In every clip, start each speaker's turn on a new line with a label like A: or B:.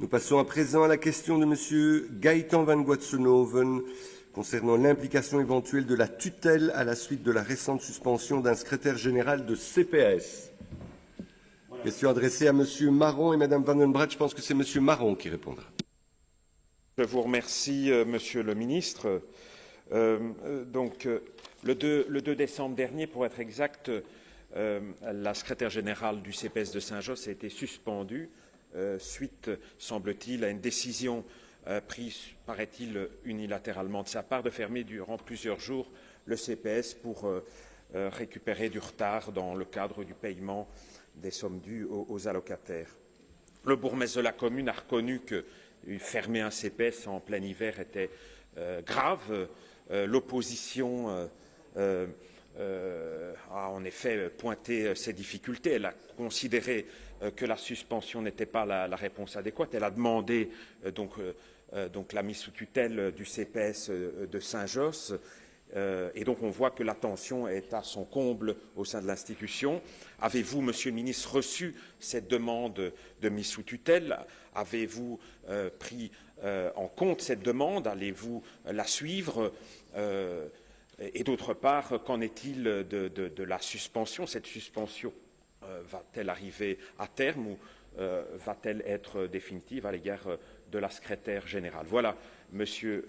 A: Nous passons à présent à la question de M. Gaëtan van Guatsenoven concernant l'implication éventuelle de la tutelle à la suite de la récente suspension d'un secrétaire général de CPS. Question adressée à M. Marron et Mme Van den Braght. Je pense que c'est M. Marron qui répondra.
B: Je vous remercie, Monsieur le ministre. Le 2 décembre dernier, pour être exact, la secrétaire générale du CPS de Saint-Josse a été suspendue suite, semble-t-il, à une décision prise, paraît-il, unilatéralement de sa part, de fermer durant plusieurs jours le CPS pour récupérer du retard dans le cadre du paiement des sommes dues aux allocataires. Le bourgmestre de la commune a reconnu que fermer un CPS en plein hiver était grave. L'opposition a en effet pointé ces difficultés. Elle a considéré que la suspension n'était pas la réponse adéquate. Elle a demandé donc la mise sous tutelle du CPS de Saint-Josse. Et donc on voit que la tension est à son comble au sein de l'institution. Avez-vous, Monsieur le ministre, reçu cette demande de mise sous tutelle? Avez-vous pris en compte cette demande? Allez-vous la suivre? Et d'autre part, qu'en est-il de la suspension? Cette suspension va-t-elle arriver à terme ou va-t-elle être définitive à l'égard de la secrétaire générale? Voilà, Monsieur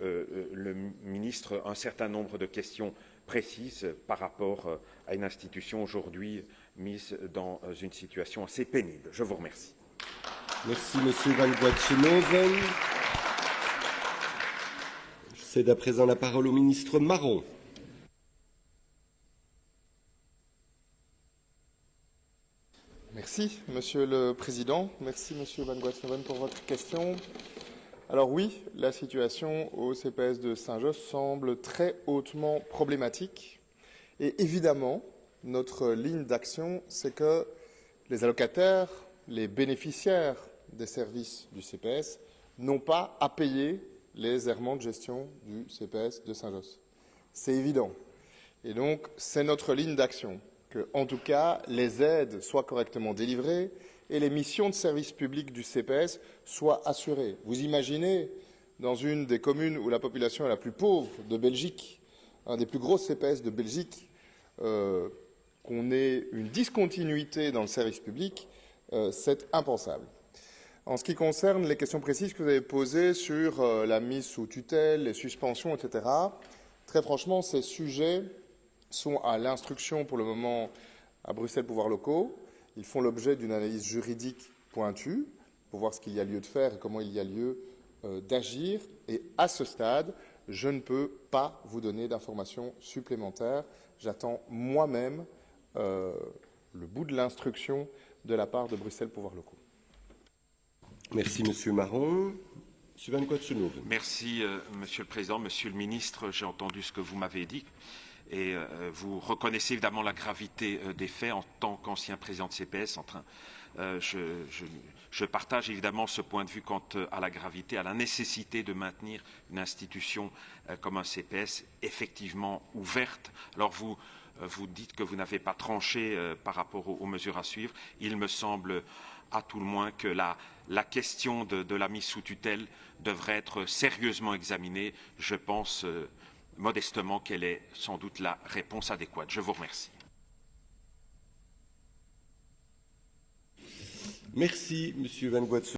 B: le ministre, un certain nombre de questions précises par rapport à une institution aujourd'hui mise dans une situation assez pénible. Je vous remercie.
A: Merci, Monsieur Van Guatsenoven. Je cède à présent la parole au ministre Marron.
C: Merci, Monsieur le Président. Merci, Monsieur Van Guatsenoven, pour votre question. Alors oui, la situation au CPS de Saint-Josse semble très hautement problématique. Et évidemment, notre ligne d'action, c'est que les allocataires, les bénéficiaires des services du CPS n'ont pas à payer les errements de gestion du CPS de Saint-Josse. C'est évident. Et donc, c'est notre ligne d'action que, en tout cas, les aides soient correctement délivrées et les missions de service public du CPS soient assurées. Vous imaginez, dans une des communes où la population est la plus pauvre de Belgique, un des plus gros CPS de Belgique, qu'on ait une discontinuité dans le service public, c'est impensable. En ce qui concerne les questions précises que vous avez posées sur la mise sous tutelle, les suspensions, etc., très franchement, ces sujets sont à l'instruction pour le moment à Bruxelles Pouvoirs locaux. Ils font l'objet d'une analyse juridique pointue pour voir ce qu'il y a lieu de faire et comment il y a lieu d'agir. Et à ce stade, je ne peux pas vous donner d'informations supplémentaires. J'attends moi-même le bout de l'instruction de la part de Bruxelles Pouvoirs locaux.
A: Merci, Monsieur Marron. Monsieur Van Guatsenoven.
B: Merci, Monsieur le Président. Monsieur le ministre, j'ai entendu ce que vous m'avez dit. Et vous reconnaissez évidemment la gravité des faits en tant qu'ancien président de CPS. Je partage évidemment ce point de vue quant à la gravité, à la nécessité de maintenir une institution comme un CPS effectivement ouverte. Alors vous dites que vous n'avez pas tranché par rapport aux mesures à suivre. Il me semble à tout le moins que la question de la mise sous tutelle devrait être sérieusement examinée. Je pense modestement quelle est sans doute la réponse adéquate. Je vous remercie.
A: Merci, Monsieur Van Guatsenoven.